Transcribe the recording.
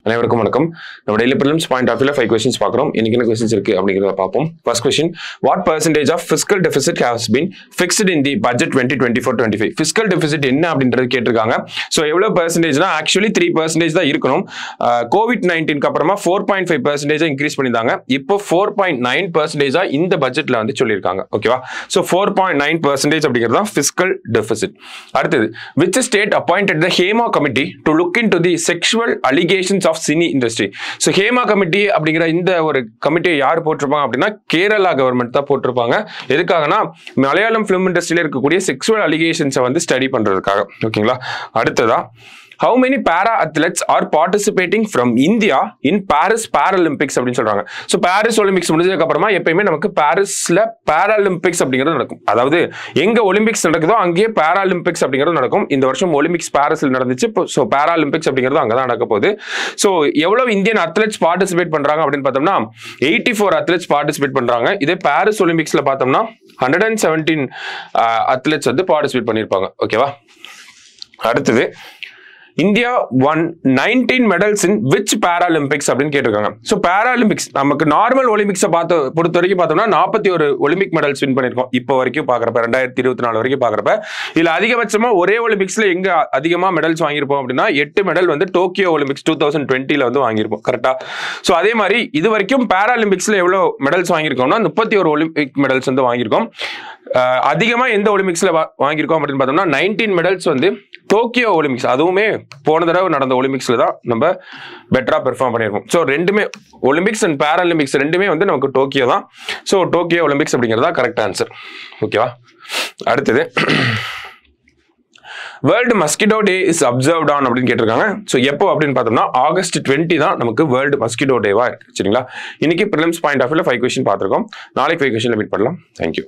அனைவருக்கும் வணக்கம். நம்ம டெய்லி பிரிலிம்ஸ் பாயிண்ட் ஆஃப் வியூல 5 questions பார்க்குறோம். இன்னைக்கு என்ன questions இருக்கு அப்படிங்கிறத பார்ப்போம். First question, what percentage of fiscal deficit has been fixed in the budget 2024-25? Fiscal deficit என்ன அப்படின்றது கேட்டிருக்காங்க. ஸோ எவ்வளோ பர்சன்டேஜ்னா ஆக்சுவலி 3% தான் இருக்கணும். COVID-19 அப்புறமா 4.5% இன்க்ரீஸ் பண்ணியிருந்தாங்க. இப்போ 4.9% இந்த பட்ஜெட்ல வந்து சொல்லியிருக்காங்க. ஓகேவா? ஸோ 4.9% அப்படிங்கிறது தான் fiscal deficit. அடுத்தது, which state appointed the HEMA committee to look into the sexual allegations of cine industry? So Hema committee அப்படிங்கிற இந்த ஒரு கமிட்டியை யார் போட்டிருப்பாங்க அப்படின்னா கேரளா கவர்மெண்ட் தான் போட்டிருப்பாங்க. எதுக்காகனா மலையாளம் ஃபிலிம் இண்டஸ்ட்ரியில இருக்கக்கூடிய செக்ஷுவல் அலிகேஷன்ஸை வந்து ஸ்டடி பண்றதுக்காக. ஓகேங்களா? அடுத்ததா, how many para athletes are participating from India in Paris Paralympics அப்படின்னு சொல்றாங்க. ஸோ பாரிஸ் ஒலிம்பிக்ஸ் முடிஞ்சதுக்கு அப்புறமா எப்பயுமே நமக்கு பாரிஸ்ல பாராலிம்பிக்ஸ் அப்படிங்கிறது நடக்கும். அதாவது எங்க ஒலிம்பிக்ஸ் நடக்குதோ அங்கேயே பாராலிம்பிக்ஸ் அப்படிங்கிறது நடக்கும். இந்த வருஷம் ஒலிம்பிக்ஸ் பாரிஸ்ல நடந்துச்சு. ஸோ பாராலிம்பிக்ஸ் அப்படிங்கிறது அங்கதான் நடக்க போகுது. ஸோ எவ்வளவு இந்தியன் அத்லெட்ஸ் பார்ட்டிசிபேட் பண்றாங்க அப்படின்னு பார்த்தோம்னா 84 அத்லெட்ஸ் பார்ட்டிசிபேட் பண்றாங்க. இதே பாரிஸ் ஒலிம்பிக்ஸ்ல பார்த்தோம்னா 117 அத்லெட்ஸ் வந்து பார்ட்டிசிபேட் பண்ணியிருப்பாங்க. ஓகேவா? அடுத்தது, India won 19 medals in which Paralympics அப்படின்னு கேட்டிருக்காங்க. ஸோ பாராலிம்பிக்ஸ் நமக்கு நார்மல் ஒலிம்பிக்ஸை பொறுத்த வரைக்கும் பார்த்தோம்னா 41 ஒலிம்பிக் மெடல்ஸ் வின் பண்ணியிருக்கோம். இப்போ வரைக்கும் பார்க்குறப்ப 2024 வரைக்கும் பார்க்குறப்ப இதில் அதிகபட்சமா ஒரே ஒலிம்பிக்ஸ்ல எங்க அதிகமாக மெடல்ஸ் வாங்கியிருப்போம் அப்படின்னா 8 மெடல் வந்து டோக்கியோ ஒலிம்பிக்ஸ் 2020 வந்து வாங்கியிருப்போம். கரெக்டா? ஸோ அதே மாதிரி இது வரைக்கும் பாராலிம்பிக்ஸ்ல எவ்வளோ மெடல்ஸ் வாங்கியிருக்கோம்னா 31 ஒலிம்பிக் மெடல்ஸ் வந்து வாங்கியிருக்கோம். அதிகமாக எந்த ஒலிம்பிக்ஸ்ல வாங்கியிருக்கோம் அப்படின்னு பார்த்தோம்னா 19 மெடல்ஸ் வந்து டோக்கியோ ஒலிம்பிக்ஸ், அதுவுமே போன தடவை நடந்த ஒலிம்பிக்ஸ்ல தான் நம்ம பெட்டரா பெர்ஃபார்ம் பண்ணியிருக்கோம். ஸோ ரெண்டுமே ஒலிம்பிக்ஸ் அண்ட் பாராலிம்பிக்ஸ் ரெண்டுமே வந்து நமக்கு டோக்கியோ தான். ஸோ டோக்கியோ ஒலிம்பிக்ஸ் அப்படிங்கிறதா கரெக்ட் ஆன்சர். ஓகேவா? அடுத்தது, world mosquito day is observed on அப்படின்னு கேட்டிருக்காங்க. ஸோ எப்போ அப்படின்னு பார்த்தோம்னா August 20 தான் நமக்கு வேர்ல்டு மஸ்கிட்டோ டேவா இருக்கு. சரிங்களா? இன்னைக்கு ப்ரிலிம்ஸ் பாயிண்ட் ஆஃப் வியூல 5 question பார்த்துருக்கோம். நாளைக்கு 5 questionல மீட் பண்ணலாம். தேங்க்யூ.